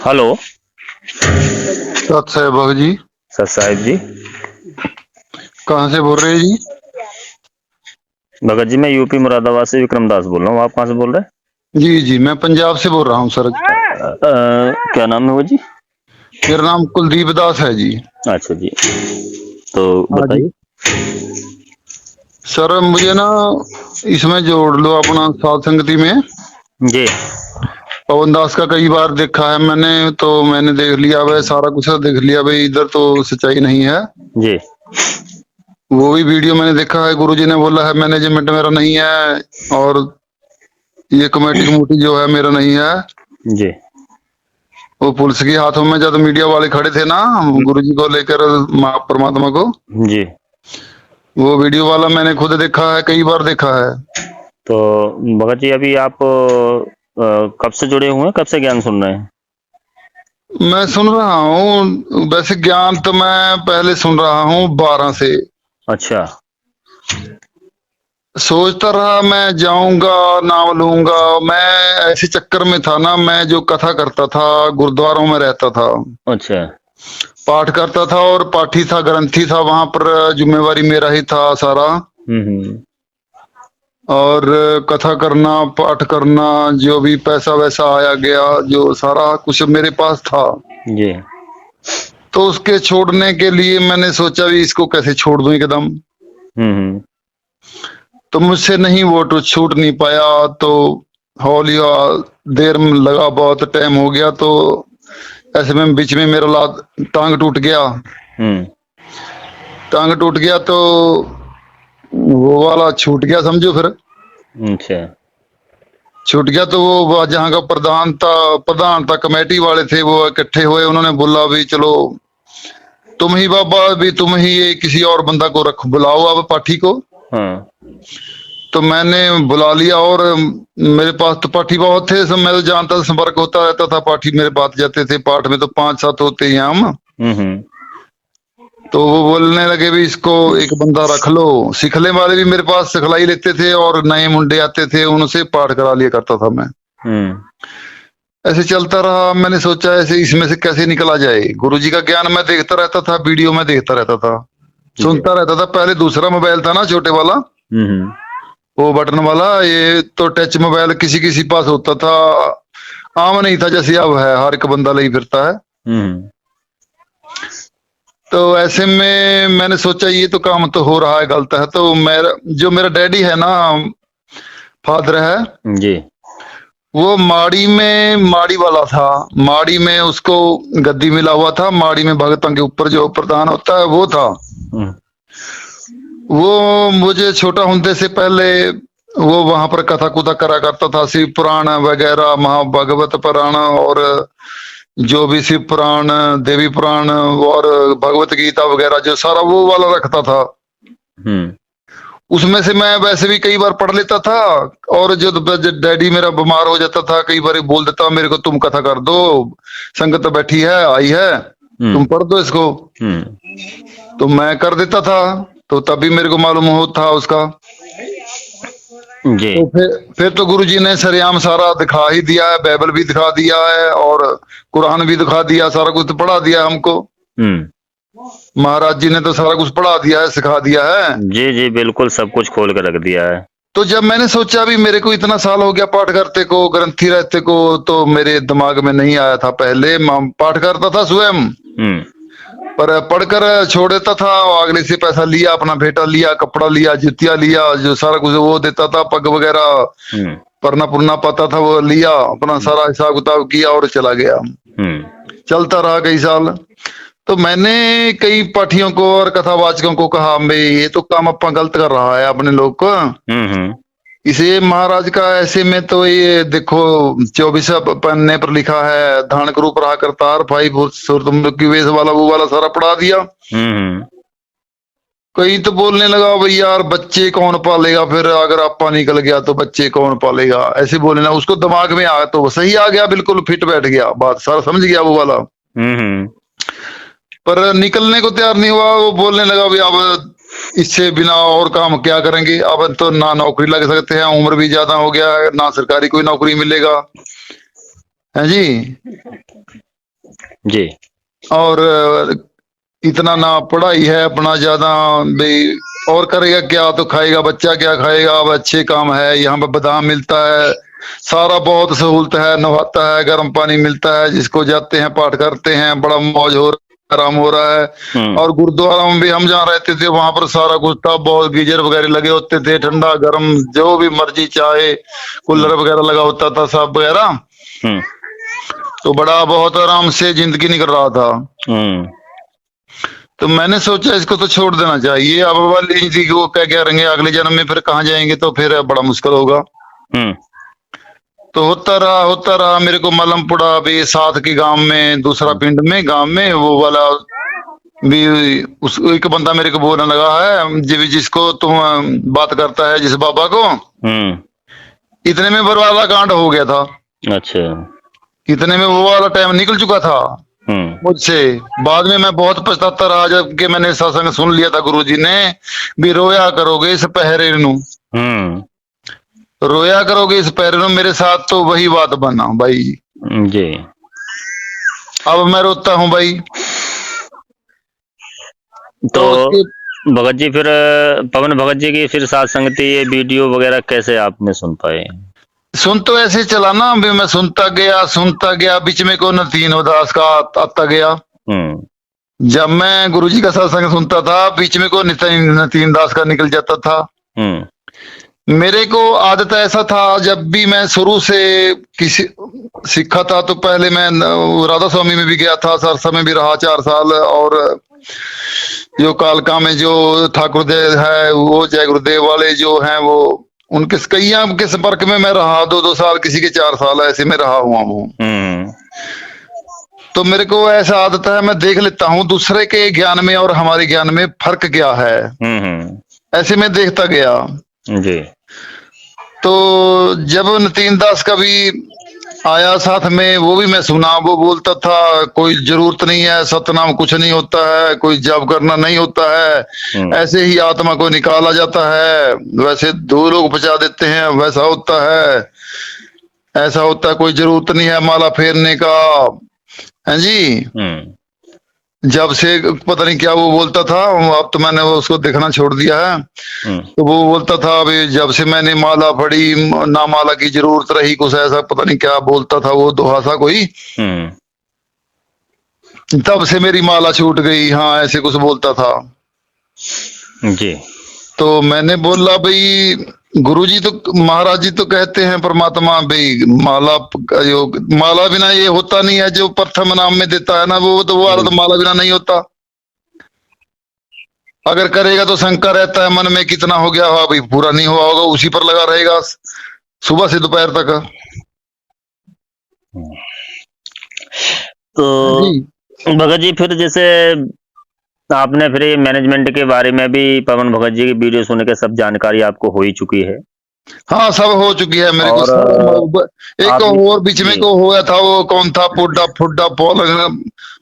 Hello. सत साहब जी। सत साहिब जी। कहाँ से बोल रहे हैं जी? भगत जी, मैं यूपी मुरादाबाद से विक्रम दास बोल रहा हूँ। आप कहाँ से बोल रहे जी जी, मैं पंजाब से बोल रहा हूँ सर। हैं? क्या नाम है वो जी? मेरा नाम कुलदीप दास है जी। अच्छा जी, तो हाँ जी। बताइए। सर मुझे ना इसमें जोड़ लो अपना साथ संगति में। जी पवन दास का कई बार देखा है मैंने, तो मैंने देख लिया भाई, सारा कुछ देख लिया भाई, इधर तो सच्चाई नहीं है। जी वो भी वीडियो मैंने देखा है, गुरुजी ने बोला है मैनेजमेंट मेरा नहीं है, और ये कमेटी कमेटी जो है मेरा नहीं है। जी वो पुलिस के हाथों में जब मीडिया वाले खड़े थे ना, गुरुजी को लेकर, माँ परमात्मा को, जी। वो वीडियो वाला मैंने खुद देखा है, कई बार देखा है। तो भगत जी, अभी आप कब से जुड़े हुए हैं, कब से ज्ञान सुन रहे हैं? मैं सुन रहा हूँ, वैसे ज्ञान तो मैं पहले सुन रहा हूँ 12 से। अच्छा। सोचता रहा मैं जाऊंगा, नाम लूंगा। मैं ऐसे चक्कर में था ना, मैं जो कथा करता था, गुरुद्वारों में रहता था, अच्छा। पाठ करता था, और पाठी था, ग्रंथी था, वहां पर जिम्मेवारी मेरा ही था सारा। हम्म। और कथा करना, पाठ करना, जो भी पैसा वैसा आया गया, जो सारा कुछ मेरे पास था। जी। तो उसके छोड़ने के लिए मैंने सोचा भी इसको कैसे छोड़ दूं एकदम। हम्म। तो मुझसे नहीं, वो तो छूट नहीं पाया। तो हौली देर में लगा, बहुत टाइम हो गया। तो ऐसे में बीच में मेरा लात टांग टूट गया। हम्म। टांग टूट गया तो वो वाला छूट गया समझो फिर। अच्छा। छूट गया तो वो जहाँ का प्रधान था, कमेटी वाले थे, वो इकट्ठे हुए, उन्होंने बोला भी चलो तुम ही बाबा, भी तुम ही ये किसी और बंदा को रख, बुलाओ अब पाठी को। हाँ। तो मैंने बुला लिया, और मेरे पास तो पाठी बहुत थे सब, मैं तो जानता था, संपर्क होता रहता था, पाठी मेरे पास जाते थे, पाठ में तो 5-7 होते ही हैं हम। हम्म। तो वो बोलने लगे भी इसको एक बंदा रख लो। सिखले वाले भी मेरे पास सिखलाई लेते थे, और नए मुंडे आते थे, उनसे पाठ करा लिया करता था मैं। हम्म। ऐसे चलता रहा। मैंने सोचा ऐसे इसमें से कैसे निकला जाए। गुरुजी का ज्ञान मैं देखता रहता था, वीडियो में देखता रहता था, जी। सुनता रहता था। पहले दूसरा मोबाइल था ना, छोटे वाला, हम्म। वो बटन वाला। ये तो टच मोबाइल किसी किसी पास होता था, आम नहीं था जैसे अब है, हर एक बंदा ले ही फिरता है। हम्म। तो ऐसे में मैंने सोचा ये तो काम तो हो रहा है, गलत है। तो मेरा डैडी है ना, फादर है, जी। वो माड़ी वाला था। माड़ी में उसको गद्दी मिला हुआ था, माड़ी में भगतों के ऊपर जो प्रधान होता है वो था। हम्म। वो मुझे छोटा होने से पहले वो वहां पर कथा कुथा करा करता था, शिव पुराण वगैरह, महाभागवत पुराण, और जो भी शिव पुराण, देवी पुराण, और भगवत गीता वगैरह, जो सारा वो वाला रखता था। हम्म। उसमें से मैं वैसे भी कई बार पढ़ लेता था। और जो डैडी मेरा बीमार हो जाता था, कई बार बोल देता मेरे को, तुम कथा कर दो, संगत बैठी है, आई है, तुम हम्म। पढ़ दो इसको। हम्म। तो मैं कर देता था। तो तभी मेरे को मालूम होता उसका। जी। तो फिर तो गुरुजी ने सरेआम सारा दिखा ही दिया है, बाइबल भी दिखा दिया है, और कुरान भी दिखा दिया, सारा कुछ तो पढ़ा दिया हमको। हम्म। महाराज जी ने तो सारा कुछ पढ़ा दिया है, सिखा दिया है। जी जी, बिल्कुल सब कुछ खोल कर रख दिया है। तो जब मैंने सोचा भी मेरे को इतना साल हो गया पाठ करते को, ग्रंथी रहते को, तो मेरे दिमाग में नहीं आया था। पहले मैं पाठ करता था स्वयं, हम्म। पर पढ़कर छोड़ देता था, और अगले से पैसा लिया, अपना बेटा लिया, कपड़ा लिया, जुतिया लिया, जो सारा कुछ वो देता था, पग वगैरह, हम्म। परना पुरना पाता था, वो लिया, अपना सारा हिसाब किताब किया और चला गया। हम्म। चलता रहा कई साल। तो मैंने कई पाठियों को और कथावाचकों को कहा, भाई ये तो काम अपना गलत कर रहा है अपने लोग को। हम्म। इसे महाराज का ऐसे में तो ये देखो, 24 पन्ने पर लिखा है, धान के रूप रहा करतार, भाई भूत सुरतुम की वेश वाला, वो वाला सारा पढ़ा दिया। हम्म। कई तो बोलने लगा भाई यार बच्चे कौन पालेगा, फिर अगर आपा निकल गया तो बच्चे कौन पालेगा, ऐसे बोलने लगा। उसको दिमाग में आ तो सही आ गया, बिल्कुल फिट बैठ गया, बात सारा समझ गया वो वाला। हम्म। पर निकलने को तैयार नहीं हुआ। वो बोलने लगा भाई अब इससे बिना और काम क्या करेंगे, अब तो ना नौकरी लग सकते हैं, उम्र भी ज्यादा हो गया है, ना सरकारी कोई नौकरी मिलेगा, है जी। जी। और इतना ना पढ़ाई है अपना ज्यादा भाई, और करेगा क्या, तो खाएगा बच्चा क्या खाएगा। अब अच्छे काम है, यहाँ पे बादाम मिलता है, सारा बहुत सहूलत है, नहाता है, गर्म पानी मिलता है, जिसको जाते हैं पाठ करते हैं, बड़ा मौज हो रहा है, आराम हो रहा है। हम्म। और गुरुद्वारा में भी हम जहाँ रहते थे वहां पर सारा कुछ था, बहुत गीजर वगैरह लगे होते थे, ठंडा गर्म जो भी मर्जी चाहे, हम्म। कूलर वगैरह लगा होता था सब वगैरह। हम्म। तो बड़ा बहुत आराम से जिंदगी निकल रहा था। हम्म। तो मैंने सोचा इसको तो छोड़ देना चाहिए, अब वाली जिंदगी को क्या क्या करेंगे, अगले जन्म में फिर कहाँ जाएंगे, तो फिर बड़ा मुश्किल होगा। हम्म। तो होता रहा, मेरे को मालूम पड़ा अभी साथ के गांव में, दूसरा पिंड में, गांव में वो वाला भी, उस एक बंदा मेरे को बोलने लगा है, जिसको तुम बात करता है जिस बाबा को, हम्म। इतने में बरवाला कांड हो गया था। अच्छा। इतने में वो वाला टाइम निकल चुका था हम्म। मुझसे। बाद में मैं बहुत पछताता रहा, जबकि मैंने सत्संग सुन लिया था गुरुजी ने भी, रोया करोगे इस पहरे नू, हम्म। रोया करोगे इस पहरे नू, मेरे साथ तो वही बात बना भाई। जी। अब मैं रोता हूँ भाई। तो तो उसके भगत जी फिर पवन भगत जी की फिर साथ संगति, ये वीडियो वगैरह कैसे आपने सुन पाए? सुन तो ऐसे चला ना, अभी मैं सुनता गया, बीच में को नतीन उदास का आता गया। हम्म। जब मैं गुरुजी का सत्संग सुनता था, बीच में को नतीन दास का निकल जाता था। हम्म। मेरे को आदत ऐसा था, जब भी मैं शुरू से किसी सीखा था, तो पहले मैं राधा स्वामी में भी गया था, सरसा में भी रहा 4 साल, और जो कालका में जो ठाकुर देव है, वो जय गुरुदेव वाले जो हैं, वो उनके कई के संपर्क में मैं रहा, 2-2 साल, किसी के 4 साल, ऐसे में रहा हुआ हूँ। हम्म। तो मेरे को ऐसा आदत है, मैं देख लेता हूँ दूसरे के ज्ञान में और हमारे ज्ञान में फर्क क्या है, ऐसे में देखता गया। जी। तो जब नतीन दास का भी आया साथ में, वो भी मैं सुना, वो बोलता था कोई जरूरत नहीं है, सतनाम कुछ नहीं होता है, कोई जप करना नहीं होता है, ऐसे ही आत्मा को निकाला जाता है, वैसे 2 लोग बचा देते हैं, वैसा होता है, ऐसा होता है, कोई जरूरत नहीं है माला फेरने का, है जी। जब से पता नहीं क्या वो बोलता था, अब तो मैंने उसको देखना छोड़ दिया है। तो वो बोलता था अभी, जब से मैंने माला पढ़ी, ना माला की जरूरत रही, कुछ ऐसा पता नहीं क्या बोलता था वो दोहा सा कोई, तब से मेरी माला छूट गई, हाँ ऐसे कुछ बोलता था जी। तो मैंने बोला भाई, गुरुजी तो, महाराज जी तो कहते हैं परमात्मा भाई, माला का योग, माला बिना ये होता नहीं है, जो प्रथम नाम में देता है ना, वो वाला तो माला बिना नहीं होता। अगर करेगा तो शंका रहता है मन में, कितना हो गया होगा भाई, पूरा नहीं हुआ होगा, उसी पर लगा रहेगा सुबह से दोपहर तक। तो भगत जी फिर जैसे आपने फिर मैनेजमेंट के बारे में भी पवन भगत जी की वीडियो सुन के सब जानकारी आपको हो ही चुकी है। हाँ सब हो चुकी है मेरे और को। एक और बीच में को हुआ था, वो कौन था, फुड्डा फुड्डा फॉल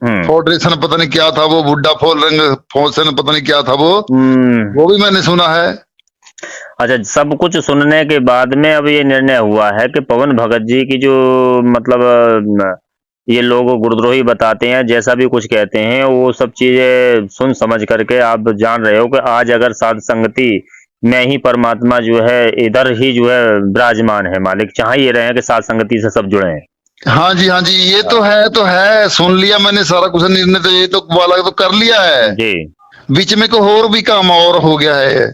फाउंडेशन पता नहीं क्या था वो, बुड्ढा फॉल रंग फाउंडेशन पता नहीं क्या था वो भी मैंने सुना है। अच्छा, सब कुछ सुनने के बाद में अब ये निर्णय हुआ है कि पवन भगत जी की जो मतलब ये लोग गुरुद्रोही बताते हैं, जैसा भी कुछ कहते हैं, वो सब चीजें सुन समझ करके आप जान रहे हो कि आज अगर साध संगति में ही परमात्मा जो है इधर ही जो है विराजमान है, मालिक चाह ये रहे हैं कि साध संगति से सब जुड़े हैं। हाँ जी ये तो है सुन लिया मैंने सारा कुछ, निर्णय तो ये तो वाला तो कर लिया है जी। बीच में को और भी काम और हो गया है।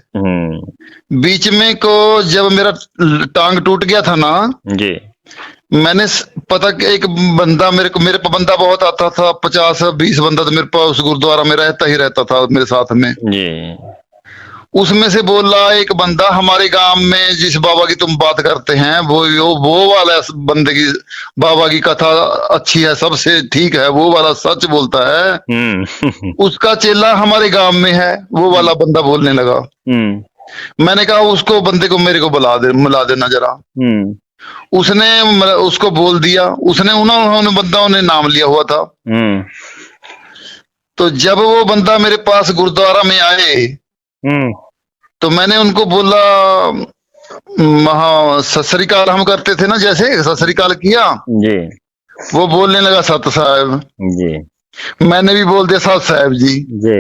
बीच में को जब मेरा टांग टूट गया था ना जी, मैंने पता कि एक बंदा मेरे पे बंदा बहुत आता था, 50-20 बंदा तो मेरे पास उस गुरुद्वारा में रहता था मेरे साथ में जी। उसमें से बोला एक बंदा, हमारे गांव में जिस बाबा की तुम बात करते हैं वो वाला बंदे की बाबा की कथा अच्छी है, सबसे ठीक है, वो वाला सच बोलता है उसका चेला हमारे गांव में है, वो वाला बंदा बोलने लगा। मैंने कहा उसको बंदे को मेरे को मिला देना जरा। उसने उसको बोल दिया, उसने उन्होंने बंदाओं ने नाम लिया हुआ था। तो जब वो बंदा मेरे पास गुरुद्वारा में आए तो मैंने उनको बोला, सत श्री अकाल हम करते थे ना, जैसे सत श्री अकाल किया जी। वो बोलने लगा सत साहब। जी, मैंने भी बोल दिया सत साहब जी। जी।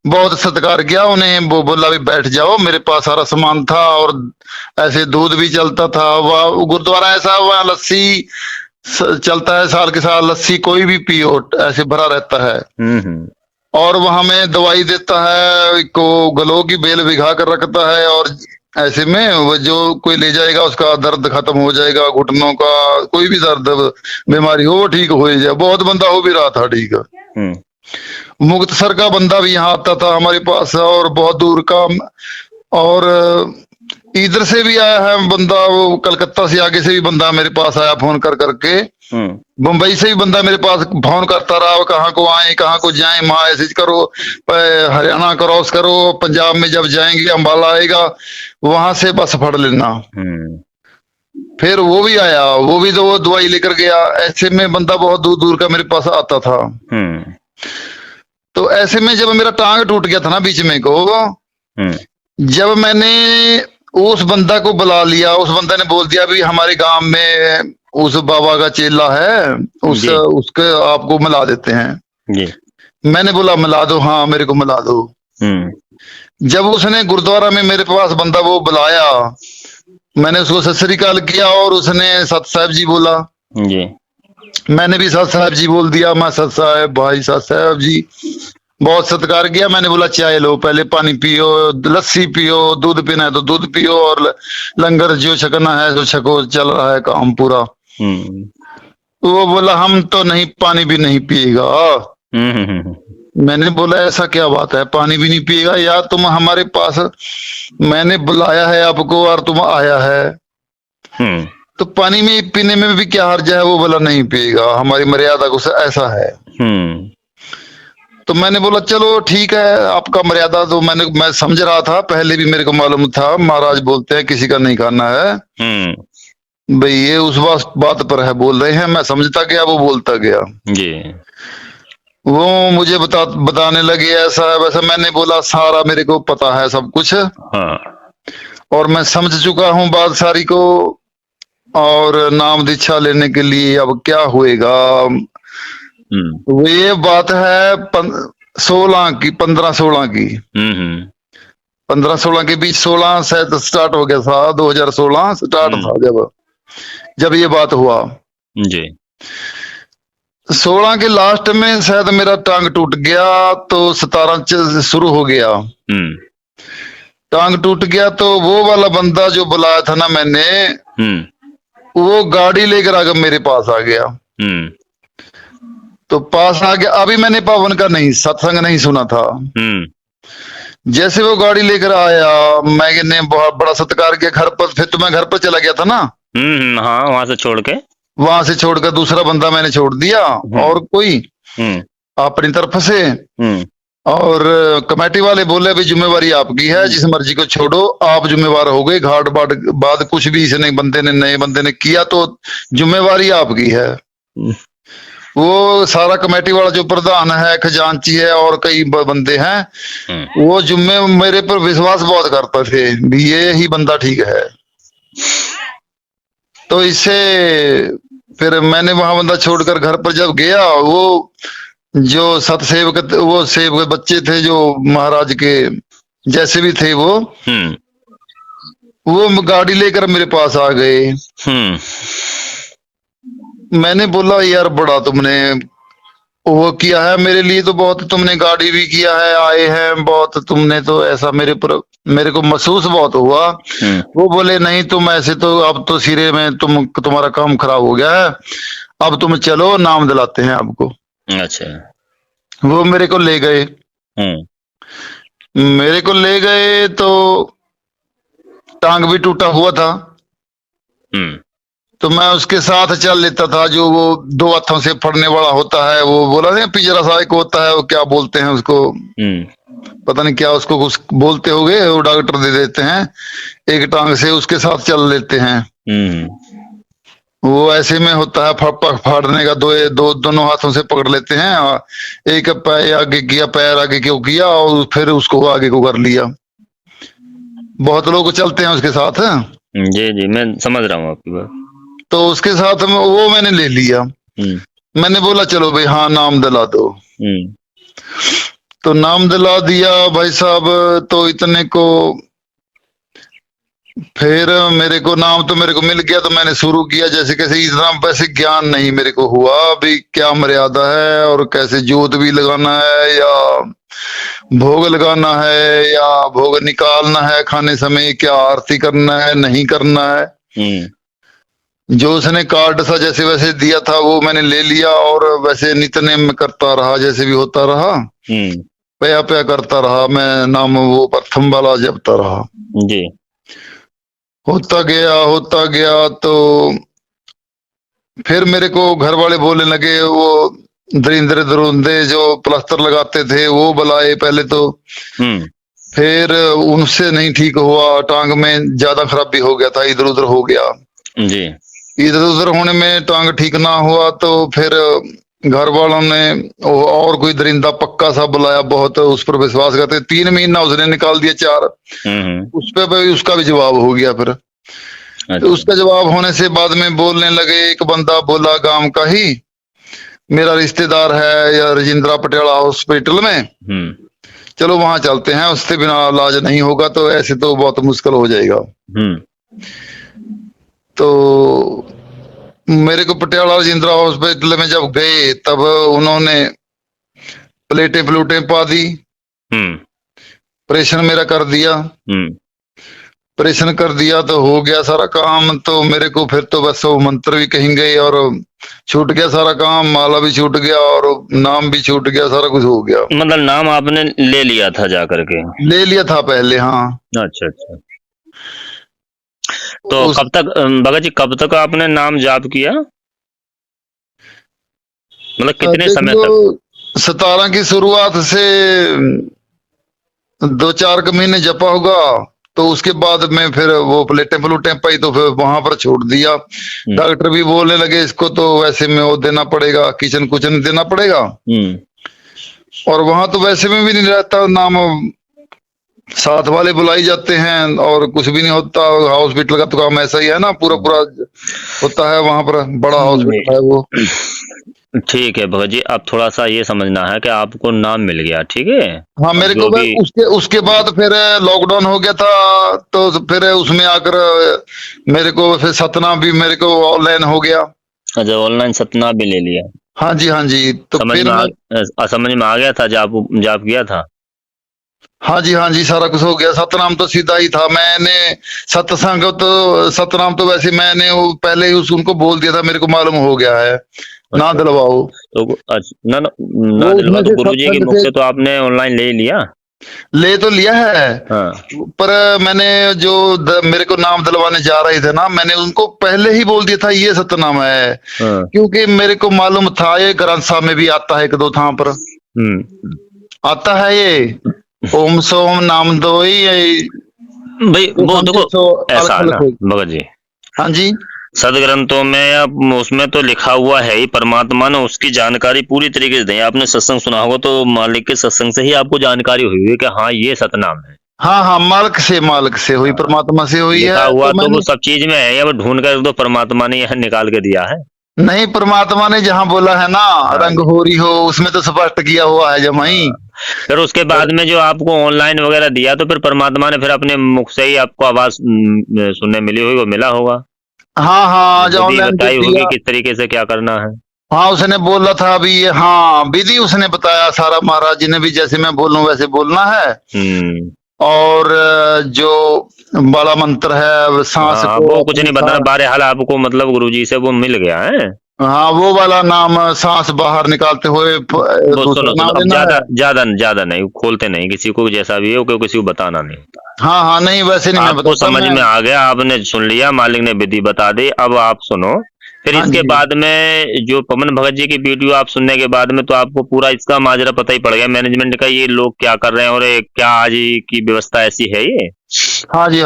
बहुत सत्कार किया उन्हें, वो बोला भी बैठ जाओ, मेरे पास सारा सामान था और ऐसे दूध भी चलता था। वह गुरुद्वारा ऐसा, वहाँ लस्सी चलता है साल के साल, लस्सी कोई भी पियो ऐसे भरा रहता है। हम्म। और वहां में दवाई देता है को, गलों की बेल भिगा कर रखता है, और ऐसे में वो जो कोई ले जाएगा उसका दर्द खत्म हो जाएगा, घुटनों का कोई भी दर्द बीमारी हो वो ठीक हो जाए। बहुत बंदा हो भी रहा था ठीक। हम्म। मुक्तसर का बंदा भी यहाँ आता था हमारे पास, और बहुत दूर का, और इधर से भी आया है बंदा, वो कलकत्ता से आगे से भी बंदा मेरे पास आया फोन कर करके। हम्म। मुंबई से भी बंदा मेरे पास फोन करता रहा, कहाँ को आए कहाँ को जाएं, मैसेज करो, हरियाणा क्रॉस करो, पंजाब में जब जाएंगे अम्बाला आएगा, वहां से बस फड़ लेना। हम्म। फिर वो भी आया, वो भी तो वो दवाई लेकर गया। ऐसे में बंदा बहुत दूर दूर का मेरे पास आता था। हम्म। तो ऐसे में जब मेरा टांग टूट गया था ना बीच में को, हम्म। जब मैंने उस बंदा को बुला लिया, उस बंदा ने बोल दिया भी हमारे गांव में उस बाबा का चेला है, जी, उसके आपको मिला देते हैं। जी। मैंने बोला मिला दो, हाँ मेरे को मिला दो। जब उसने गुरुद्वारा में मेरे पास बंदा वो बुलाया, मैंने उसको सत श्री अकाल किया और उसने सत साहब जी बोला। जी। मैंने भी सत साहब जी बोल दिया, मैं सत साहब भाई सत साहब जी। बहुत सत्कार किया। मैंने बोला चाय लो, पहले पानी पियो, लस्सी पियो, दूध पीना है तो दूध पियो, और लंगर जो छकना है तो छको, चल रहा है काम पूरा। हम्म। वो बोला हम तो नहीं, पानी भी नहीं पिएगा। हम्म। मैंने बोला ऐसा क्या बात है, पानी भी नहीं पिएगा यार, तुम हमारे पास, मैंने बुलाया है आपको और तुम आया है, हम्म। तो पानी में पीने में भी क्या हर्ज है। वो बोला नहीं पिएगा, हमारी मर्यादा कुछ ऐसा है। हम्म। तो मैंने बोला चलो ठीक है, आपका मर्यादा तो मैं समझ रहा था, पहले भी मेरे को मालूम था महाराज बोलते हैं किसी का नहीं खाना है। भाई ये उस बात पर है बोल रहे हैं, मैं समझता गया, वो बोलता गया। जी। वो मुझे बताने लगे ऐसा है वैसा। मैंने बोला सारा मेरे को पता है सब कुछ, हाँ। और मैं समझ चुका हूँ बात सारी को, और नाम दीक्षा लेने के लिए अब क्या होएगा। वो ये बात है 16 की, 15-16 की, 15-16 के बीच, 16 शायद स्टार्ट हो गया था, 2016 स्टार्ट था जब ये बात हुआ। जी। 16 के लास्ट में शायद मेरा टांग टूट गया, तो 17 शुरू हो गया। टांग टूट गया तो वो वाला बंदा जो बुलाया था ना मैंने, वो गाड़ी लेकर आकर मेरे पास आ गया। तो पास आ गया, अभी मैंने पावन का नहीं सत्संग नहीं सुना था। जैसे वो गाड़ी लेकर आया, मैंने बहुत बड़ा सत्कार किया घर पर। फिर तो मैं घर पर चला गया था ना, हाँ, वहां से छोड़ के, वहां से छोड़कर दूसरा बंदा मैंने छोड़ दिया, और कोई अपनी तरफ से। और कमेटी वाले बोले भी जिम्मेवारी आपकी है, जिस मर्जी को छोड़ो, आप जिम्मेवार हो गए। घाट बाट बाद कुछ भी इसने नए बंदे ने किया तो जिम्मेवारी आपकी है। वो सारा कमेटी वाला जो प्रधान है, खजांची है, और कई बंदे हैं, वो जुम्मे मेरे पर विश्वास बहुत करते थे भी ये ही बंदा ठीक है। तो इससे फिर मैंने वहां बंदा छोड़कर घर पर जब गया, वो जो सतसेवक, वो सेवक बच्चे थे जो महाराज के जैसे भी थे, वो गाड़ी लेकर मेरे पास आ गए। मैंने बोला यार बड़ा तुमने वो किया है मेरे लिए, तो बहुत तुमने गाड़ी भी किया है, आए हैं बहुत तुमने, तो ऐसा मेरे को महसूस बहुत हुआ। वो बोले नहीं तुम ऐसे तो अब तो सिरे में तुम्हारा काम खराब हो गया है, अब तुम चलो नाम दिलाते हैं आपको। अच्छा। वो मेरे को ले गए। मेरे को ले गए तो टांग भी टूटा हुआ था, तो मैं उसके साथ चल लेता था। जो वो 2 हाथों से फड़ने वाला होता है, वो बोला नहीं पिंजरा सा एक होता है, वो क्या बोलते हैं उसको, पता नहीं क्या उसको कुछ बोलते होंगे, वो डॉक्टर दे देते हैं, एक टांग से उसके साथ चल लेते हैं। वो ऐसे में होता है फाड़ने का, दोनों हाथों से पकड़ लेते हैं, एक पैर आगे किया, पैर आगे क्यों किया, और फिर उसको आगे को कर लिया। बहुत लोग चलते हैं उसके साथ। जी, जी, मैं समझ रहा हूँ आपकी बात। तो उसके साथ वो मैंने ले लिया। मैंने बोला चलो भाई हाँ नाम दिला दो। तो नाम दिला दिया भाई साहब। तो इतने को फिर मेरे को नाम तो मेरे को मिल गया, तो मैंने शुरू किया जैसे कैसे। इतना वैसे ज्ञान नहीं मेरे को हुआ अभी क्या मर्यादा है और कैसे जोत भी लगाना है या भोग लगाना है या भोग निकालना है, खाने समय क्या आरती करना है नहीं करना है। जो उसने कार्ड था जैसे वैसे दिया था वो मैंने ले लिया और वैसे नित्य में करता रहा, जैसे भी होता रहा। पया पया करता रहा मैं, नाम वो प्रथम वाला जपता रहा जी। होता गया। तो फिर मेरे को घर वाले बोलने लगे, वो दरिंदे दरुंदे जो प्लास्टर लगाते थे वो बुलाए पहले तो। फिर उनसे नहीं ठीक हुआ, टांग में ज्यादा खराबी हो गया था, इधर उधर हो गया जी। इधर उधर होने में टांग ठीक ना हुआ। तो फिर घर वालों ने और कोई दरिंदा पक्का सा बुलाया, बहुत उस पर विश्वास करते। 3 महीना उसने निकाल दिया 4। उस पे भी उसका भी जवाब हो गया फिर। तो उसका जवाब होने से बाद में बोलने लगे, एक बंदा बोला गांव का ही, मेरा रिश्तेदार है या राजेंद्रा पटियाला हॉस्पिटल में, चलो वहां चलते हैं, उससे बिना इलाज नहीं होगा, तो ऐसे तो बहुत मुश्किल हो जाएगा। तो मेरे को पटियाला राजेंद्रा हॉस्पिटल में जब गए तब उन्होंने प्लेटें प्लूटें पा दी, ऑपरेशन मेरा कर दिया। ऑपरेशन कर दिया तो हो गया सारा काम। तो मेरे को फिर तो बस वो मंत्र भी कहीं गए और छूट गया सारा काम, माला भी छूट गया और नाम भी छूट गया, सारा कुछ हो गया। मतलब नाम आपने ले लिया था जा करके? ले लिया था पहले, हाँ। अच्छा। तो कब तक भगत जी, कब तक आपने नाम जाप किया, मतलब कितने समय तक? 17 की शुरुआत से 2-4 महीने जपा होगा। तो उसके बाद में फिर वो प्लेटें प्लूटें पाई तो फिर वहां पर छोड़ दिया। डॉक्टर भी बोलने लगे इसको तो वैसे में वो देना पड़ेगा, किचन कुचन देना पड़ेगा। और वहां तो वैसे में भी नहीं रहता नाम, साथ वाले बुलाई जाते हैं और कुछ भी नहीं होता। हॉस्पिटल का तो काम ऐसा ही है ना, पूरा पूरा होता है वहां पर, बड़ा हॉस्पिटल है वो। ठीक है भगत जी, अब थोड़ा सा ये समझना है कि आपको नाम मिल गया, ठीक है। हाँ मेरे को उसके बाद फिर लॉकडाउन हो गया था, तो फिर उसमें आकर मेरे को फिर सतनाम भी मेरे को ऑनलाइन हो गया। अच्छा, ऑनलाइन सतनाम भी ले लिया? हाँ जी हाँ जी। तो समझ में आ गया था, जाप किया था? हाँ जी सारा कुछ हो गया। सतनाम तो सीधा ही था। मैंने सतनाम तो वैसे मैंने पहले ही उनको बोल दिया था, मेरे को मालूम हो गया है। ना दिलवाओ तो ना दिलवा तो गुरुजी के मुख से तो आपने ऑनलाइन ले तो लिया है। हाँ। पर मैंने जो मेरे को नाम दिलवाने जा रहे थे ना, मैंने उनको पहले ही बोल दिया था ये सतनाम है। हाँ। क्योंकि मेरे को मालूम था ये ग्रंथ साहब में भी आता है 1-2 थां पर आता है ये ओम सोम नाम दो ही भाई। वो देखो ऐसा है ना भगत जी, हाँ जी, सदग्रंथों में या उसमें तो लिखा हुआ है ही, परमात्मा ने उसकी जानकारी पूरी तरीके से दी। आपने सत्संग सुना होगा तो मालिक के सत्संग से ही आपको जानकारी हुई है कि हाँ ये सतनाम है। हाँ मालिक से हुई, परमात्मा से हुई है। हुआ तो वो सब चीज में है या वो ढूंढ कर तो परमात्मा ने यह निकाल के दिया है? नहीं, परमात्मा ने जहाँ बोला है ना रंग हो रही हो, उसमें तो स्पष्ट किया हुआ है जमाई। फिर उसके बाद में जो आपको ऑनलाइन वगैरह दिया तो फिर परमात्मा ने फिर अपने मुख से ही आपको आवाज सुनने मिली हुई, वो मिला होगा। हाँ जो ऑनलाइन बताई होगी किस तरीके से क्या करना है। हाँ उसने बोला था अभी, हाँ विधि उसने बताया सारा, महाराज जी ने भी जैसे मैं बोलूं वैसे बोलना है। और जो बाला मंत्र है सांस को वो कुछ नहीं बताना, बहरहाल आपको मतलब गुरुजी से वो मिल गया है। हाँ वो वाला नाम सांस बाहर निकालते हुए ज्यादा नहीं खोलते नहीं, किसी को जैसा भी हो किसी को बताना नहीं। हाँ नहीं वैसे नहीं, आपको समझ में आ गया, आपने सुन लिया, मालिक ने विधि बता दी। अब आप सुनो फिर इसके बाद में जो पवन भगत जी की वीडियो आप सुनने के बाद में तो आपको पूरा इसका माजरा पता ही पड़ गया, मैनेजमेंट का, ये लोग क्या कर रहे हैं और क्या आज की व्यवस्था ऐसी है ये। हाँ जी।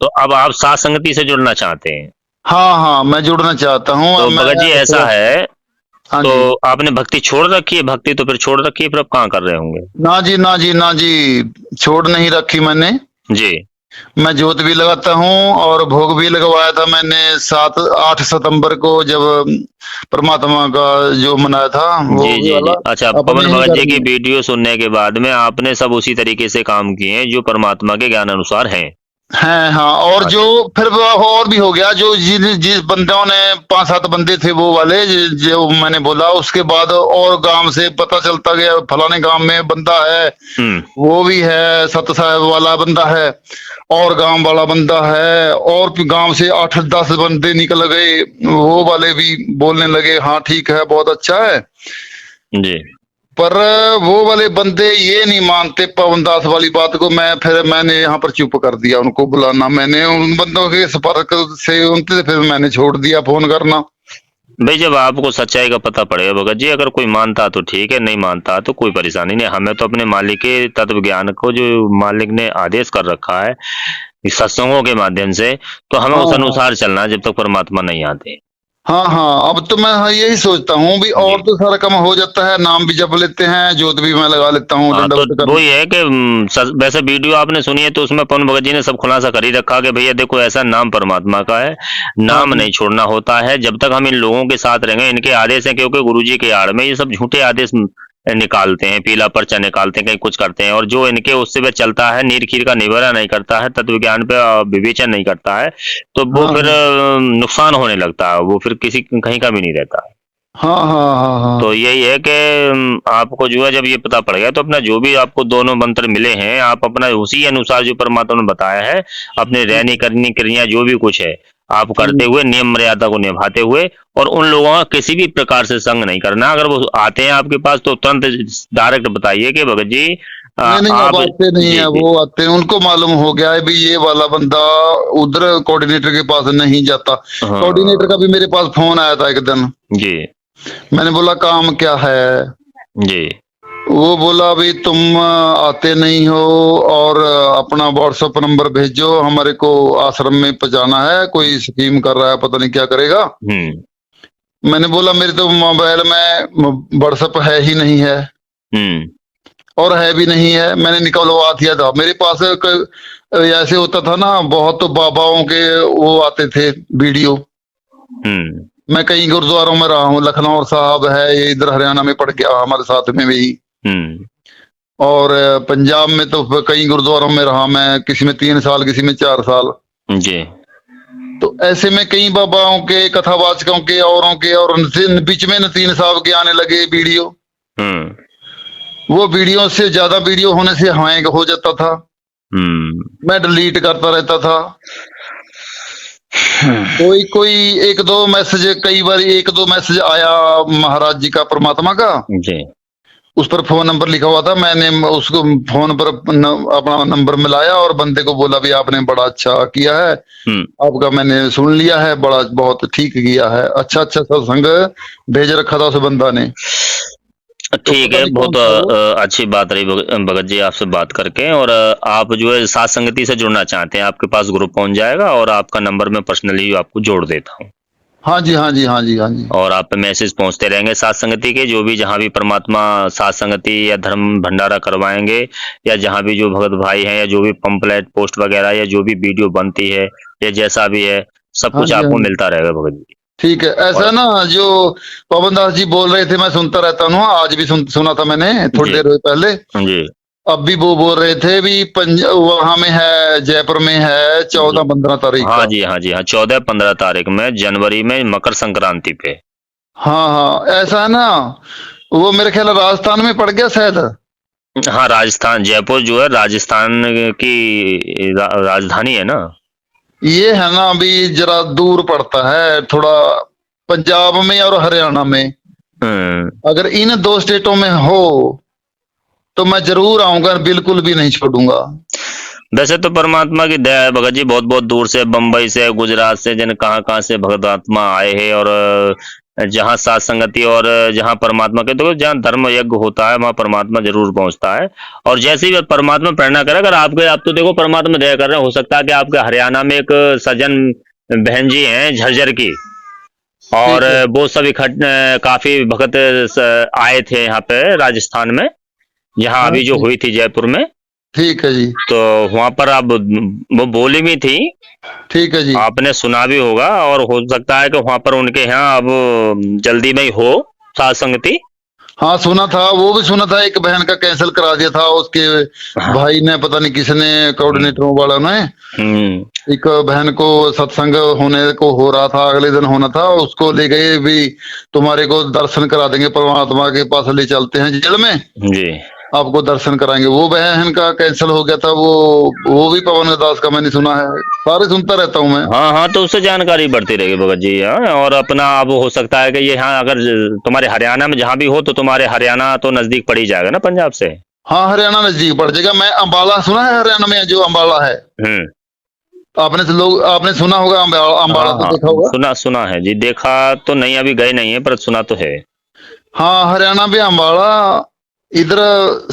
तो अब आप साथ संगति से जुड़ना चाहते हैं? हाँ मैं जुड़ना चाहता हूँ। तो भगत जी ऐसा है, तो आपने भक्ति छोड़ रखी है? भक्ति तो फिर छोड़ रखी है, फिर आप कहाँ कर रहे होंगे? ना जी छोड़ नहीं रखी मैंने जी। मैं जोत भी लगाता हूँ और भोग भी लगवाया था मैंने 7-8 सितंबर को, जब परमात्मा का जो मनाया था वो जी भी जी जी। वाला, अच्छा, अपने पवन ही भगत घर जी की में। वीडियो सुनने के बाद में आपने सब उसी तरीके से काम किए हैं जो परमात्मा के ज्ञान अनुसार हैं। है हाँ, और जो अच्छा। फिर वो और भी हो गया, जो जिस जिस बंदों ने 5-7 बंदे थे वो वाले जो मैंने बोला, उसके बाद और गांव से पता चलता गया फलाने गांव में बंदा है, हम्म। वो भी है, सत साहब वाला बंदा है, और गांव वाला बंदा है, और फिर गांव से 8-10 बंदे निकल गए, वो वाले भी बोलने लगे हाँ ठीक है बहुत अच्छा है। जी। पर वो वाले बंदे ये नहीं मानते पवन दास वाली बात को। फिर मैंने यहाँ पर चुप कर दिया, उनको बुलाना मैंने उन बंदों के संपर्क से उनसे फिर मैंने छोड़ दिया फोन करना। भाई जब आपको सच्चाई का पता पड़ेगा भगत जी, अगर कोई मानता तो ठीक है, नहीं मानता तो कोई परेशानी नहीं। हमें तो अपने मालिक के तत्व ज्ञान को, जो मालिक ने आदेश कर रखा है इस सत्संगों के माध्यम से, तो हमें हाँ उस हाँ अनुसार चलना है जब तक परमात्मा नहीं आते। हाँ हाँ, अब तो मैं यही सोचता हूँ भी, जी। और तो सारा काम हो जाता है, नाम भी जप लेते हैं, जोत भी मैं लगा लेता हूँ, हाँ, तो दंडवत कर। वही है कि वैसे वीडियो आपने सुनी है तो उसमें पवन भगत जी ने सब खुलासा कर ही रखा कि भैया देखो, ऐसा नाम परमात्मा का है, हाँ नाम हाँ नहीं छोड़ना होता है जब तक हम इन लोगों के साथ रहेंगे। इनके आदेश हैं, क्योंकि गुरु जी के आड़ में ये सब झूठे आदेश निकालते हैं, पीला पर्चा निकालते हैं, कहीं कुछ करते हैं, और जो इनके उससे पे चलता है, नीर खीर का निवारा नहीं करता है, तत्व ज्ञान पे विवेचन नहीं करता है, तो वो हाँ फिर हाँ नुकसान होने लगता है, वो फिर किसी कहीं का भी नहीं रहता। हाँ हाँ हाँ तो हाँ यही है कि आपको जो है जब ये पता पड़ गया तो अपना जो भी आपको दोनों मंत्र मिले हैं, आप अपना उसी अनुसार जो परमात्मा ने बताया है, अपने रहनी करनी क्रिया जो भी कुछ है आप करते हम्म, हुए, नियम मर्यादा को निभाते हुए, और उन लोगों का किसी भी प्रकार से संग नहीं करना। अगर वो आते हैं आपके पास तो तुरंत डायरेक्ट बताइए कि भगत जी नहीं नहीं, अब आप। आते नहीं जी है, जी। वो आते हैं, उनको मालूम हो गया है भी ये वाला बंदा उधर कोऑर्डिनेटर के पास नहीं जाता। कोऑर्डिनेटर का हाँ। भी मेरे पास फोन आया था एक दिन, जी मैंने बोला काम क्या है, जी। वो बोला भी तुम आते नहीं हो, और अपना व्हाट्सएप नंबर भेजो, हमारे को आश्रम में पहुंचाना है, कोई स्कीम कर रहा है पता नहीं क्या करेगा। हम्म मैंने बोला मेरे तो मोबाइल में व्हाट्सएप है ही नहीं है, हम्म और है भी नहीं है, मैंने निकलवा दिया था। मेरे पास ऐसे होता था ना, बहुत तो बाबाओं के वो आते थे वीडियो। हम्म मैं कई गुरुद्वारों में रहा हूँ, लखनऊ साहब है ये इधर हरियाणा में पड़ गया हमारे साथ में भी, हम्म। और पंजाब में तो कई गुरुद्वारों में रहा मैं, किसी में 3 साल किसी में 4 साल। जी। तो ऐसे में कई बाबाओं के, कथावाचकों के, औरों के, और उनसे बीच में नतीन साहब के आने लगे वीडियो। हम्म वो वीडियो से ज्यादा वीडियो होने से हैंग हो जाता था, हम्म मैं डिलीट करता रहता था। कोई कोई एक दो मैसेज, कई बार एक दो मैसेज आया महाराज जी का, परमात्मा का, जी। उस पर फोन नंबर लिखा हुआ था, मैंने उसको फोन पर अपना नंबर मिलाया और बंदे को बोला भी आपने बड़ा अच्छा किया है, हम्म। आपका मैंने सुन लिया है, बड़ा बहुत ठीक किया है, अच्छा अच्छा सत्संग भेज रखा था उस बंदा ने। तो ठीक पता है, नहीं कौन बहुत था वो। अच्छी बात रही भगत जी आपसे बात करके। और आप जो है साथ संगति से जुड़ना चाहते हैं, आपके पास ग्रुप पहुंच जाएगा, और आपका नंबर मैं पर्सनली आपको जोड़ देता हूँ, हाँ जी हाँ जी हाँ जी हाँ जी। और आप पे मैसेज पहुंचते रहेंगे साथ संगति के, जो भी जहां भी परमात्मा साथ संगति या धर्म भंडारा करवाएंगे, या जहां भी जो भगत भाई हैं, या जो भी पंपलेट पोस्ट वगैरह, या जो भी वीडियो बनती है, या जैसा भी है, सब हाँ कुछ जी हाँ आपको जी। मिलता रहेगा भगत जी। ठीक है, ऐसा और ना जो पवन दास जी बोल रहे थे, मैं सुनता रहता हूँ, आज भी सुना था मैंने थोड़ी जी देर पहले। जी अब भी वो बोल रहे थे भी वहां में है, जयपुर में है जी। 14-15 तारीख हाँ का। जी, हाँ जी, हाँ, 14-15 तारीख में जनवरी में मकर संक्रांति पे। हाँ हाँ, ऐसा है ना, वो मेरे ख्याल राजस्थान में पड़ गया शायद। हाँ, राजस्थान, जयपुर जो है राजस्थान की राजधानी है ना। ये है ना, अभी जरा दूर पड़ता है थोड़ा, पंजाब में और हरियाणा में। हम्म। अगर इन दो स्टेटों में हो तो मैं जरूर आऊंगा, बिल्कुल भी नहीं छोड़ूंगा। वैसे तो परमात्मा की दया है भगत जी, बहुत बहुत दूर से, बम्बई से, गुजरात से, जन कहाँ कहाँ से भगत आत्मा आए हैं, और जहाँ सात संगति और जहाँ परमात्मा के, तो जहाँ धर्म यज्ञ होता है वहाँ परमात्मा जरूर पहुंचता है। और जैसे ही परमात्मा प्रेरणा करे, अगर आपके, आप तो देखो परमात्मा दया कर रहे हैं, हो सकता है कि आपके हरियाणा में एक सज्जन बहन जी हैं झज्जर की, और ठीक है। वो सब काफी भगत आए थे यहाँ पे राजस्थान में, जहाँ हाँ अभी जो जी हुई थी जयपुर में, ठीक है जी। तो वहां पर आप वो बोली भी थी, ठीक है जी। आपने सुना भी होगा, और हो सकता है कि वहां पर उनके यहाँ अब जल्दी में ही हो साथ संगति। हाँ सुना था, वो भी सुना था, एक बहन का कैंसिल करा दिया था उसके हाँ। भाई ने, पता नहीं किसने, कोऑर्डिनेटरों वाला ने। एक बहन को सत्संग होने को हो रहा था, अगले दिन होना था, उसको ले गए भी, तुम्हारे को दर्शन करा देंगे, परमात्मा के पास ले चलते हैं जेल में, जी। आपको दर्शन कराएंगे। वो बहन का कैंसिल हो गया था। वो भी पवन दास का मैंने सुना है, सारे सुनता रहता हूँ मैं। हाँ हाँ, तो उससे जानकारी बढ़ती रहेगी भगत जी। हाँ, और अपना अब हो सकता है कि ये, हाँ, अगर तुम्हारे हरियाणा में जहाँ भी हो, तो तुम्हारे हरियाणा तो नजदीक पड़ ही जाएगा ना पंजाब से। हाँ हरियाणा नजदीक पड़ जाएगा। मैं अंबाला सुना है, हरियाणा में जो अंबाला है, हम्म। आपने सुना होगा, अंबाला हाँ तो हाँ, देखा होगा। सुना सुना है जी, देखा तो नहीं, अभी गए नहीं है, पर सुना तो है। हाँ हरियाणा भी अंबाला, इधर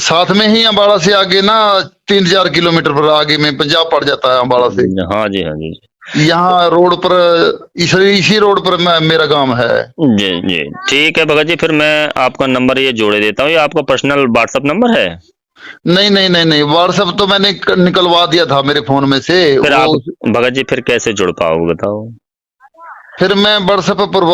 साथ में ही, अंबाला से आगे ना 3-4 किलोमीटर पर आगे में पंजाब पड़ जाता है अंबाला से। हाँ जी, हाँ जी। यहाँ रोड पर, इसी रोड पर मेरा गांव है। जी जी, ठीक है भगत जी, फिर मैं आपका नंबर ये जोड़े देता हूँ। ये आपका पर्सनल व्हाट्सएप नंबर है? नहीं नहीं नहीं नहीं, व्हाट्सएप तो मैंने निकलवा दिया था मेरे फोन में से फिर वो। आप भगत जी फिर कैसे जुड़ पाओगे बताओ? फिर मैं व्हाट्सएप पर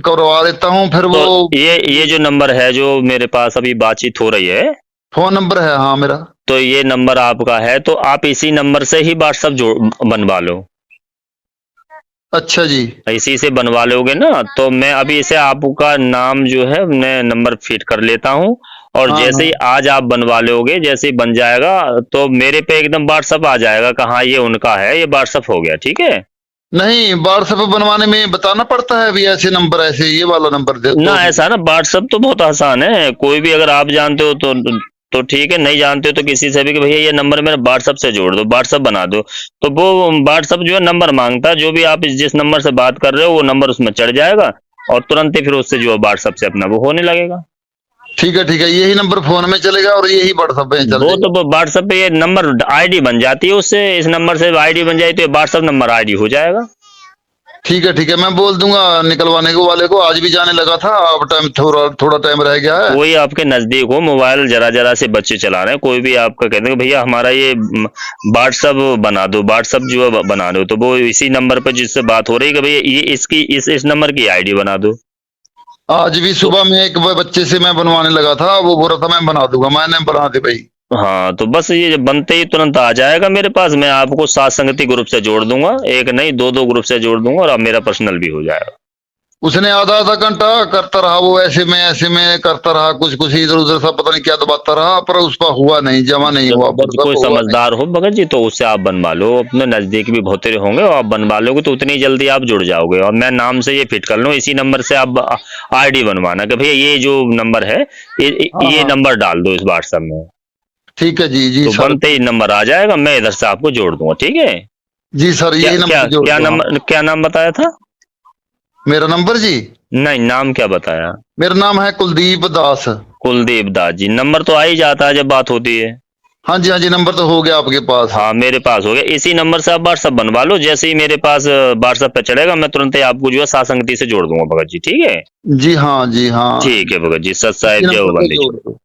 करवा लेता हूँ फिर तो वो। ये जो नंबर है, जो मेरे पास अभी बातचीत हो रही है, फोन नंबर है हाँ मेरा। तो ये नंबर आपका है, तो आप इसी नंबर से ही व्हाट्सएप बनवा लो। अच्छा जी। इसी से बनवा लोगे ना, तो मैं अभी इसे आपका नाम जो है मैं नंबर फिट कर लेता हूँ, और हाँ जैसे ही हाँ। आज आप बनवा लोगे, जैसे ही बन जाएगा, तो मेरे पे एकदम व्हाट्सएप आ जाएगा कि हाँ ये उनका है, ये व्हाट्सएप हो गया, ठीक है। नहीं, व्हाट्सएप बनवाने में बताना पड़ता है अभी, ऐसे नंबर, ऐसे ये वाला नंबर दे ना तो। ऐसा ना, व्हाट्सएप तो बहुत आसान है, कोई भी अगर आप जानते हो तो ठीक है, नहीं जानते हो तो किसी से भी कि भैया ये नंबर मेरा व्हाट्सएप से जोड़ दो, व्हाट्सएप बना दो, तो वो व्हाट्सएप जो है नंबर मांगता है, जो भी आप जिस नंबर से बात कर रहे हो वो नंबर उसमें चढ़ जाएगा, और तुरंत ही फिर उससे जो है व्हाट्सएप से अपना वो होने लगेगा। ठीक है, यही नंबर फोन में चलेगा और यही व्हाट्सएप पे वो चलेगा। तो व्हाट्सएप पे ये नंबर आईडी बन जाती है, उससे इस नंबर से आईडी बन जाए तो ये व्हाट्सएप नंबर आईडी हो जाएगा। ठीक है, मैं बोल दूंगा निकलवाने को वाले को, आज भी जाने लगा था, अब टाइम थोड़ा थोड़ा टाइम रह गया है। कोई आपके नजदीक हो, मोबाइल जरा जरा से बच्चे चला रहे हैं, कोई भी आपका कहते हैं कि भैया हमारा ये व्हाट्सअप बना दो, व्हाट्सअप जो है बना दो, तो वो इसी नंबर पर जिससे बात हो रही है कि भैया ये इसकी इस नंबर की आईडी बना दो। आज भी तो सुबह में एक बच्चे से मैं बनवाने लगा था, वो बोल रहा था मैं बना दूंगा, मैंने बना दे भाई। हाँ, तो बस ये बनते ही तुरंत आ जाएगा मेरे पास, मैं आपको सात संगति ग्रुप से जोड़ दूंगा, एक नहीं दो दो ग्रुप से जोड़ दूंगा, और अब मेरा पर्सनल भी हो जाएगा। उसने आधा आधा घंटा करता रहा, वो ऐसे में करता रहा, कुछ कुछ इधर उधर सा पता नहीं क्या दबाता रहा, पर उसका हुआ नहीं, जमा नहीं तो हुआ, बस कोई व्हाट्सएप हुआ नहीं। समझदार हो भगत जी, तो उससे आप बनवा लो, अपने नजदीक भी बहुत तेरे होंगे, और आप बनवा लोगे तो उतनी जल्दी आप जुड़ जाओगे, और मैं नाम से ये फिट कर लूँ, इसी नंबर से आप आईडी बनवाना कि भैया ये जो नंबर है, हाँ ये हाँ। नंबर डाल दो इस व्हाट्सएप में। ठीक है जी तो सर। बनते ही नंबर आ जाएगा, मैं इधर से आपको जोड़ दूंगा, ठीक है। जी सर, क्या यही क्या नंबर जोड़ क्या दो हाँ। नंबर, क्या नाम बताया था? मेरा नंबर जी, नहीं, नाम क्या बताया? मेरा नाम है कुलदीप दास। कुलदीप दास जी, नंबर तो आ ही जाता है जब बात होती है। हाँ जी, नंबर तो हो गया आपके पास। हाँ, मेरे पास हो गया, इसी नंबर से आप व्हाट्सएप बनवा लो, जैसे ही मेरे पास व्हाट्सएप पे चढ़ेगा, मैं तुरंत ही आपको जो है सात संगति से जोड़ दूंगा भगत जी, ठीक है। जी हाँ जी हाँ। ठीक है भगत जी, सत इसी साहिब जय हो नंबर पे बंदी जोड़ छोड़। दो।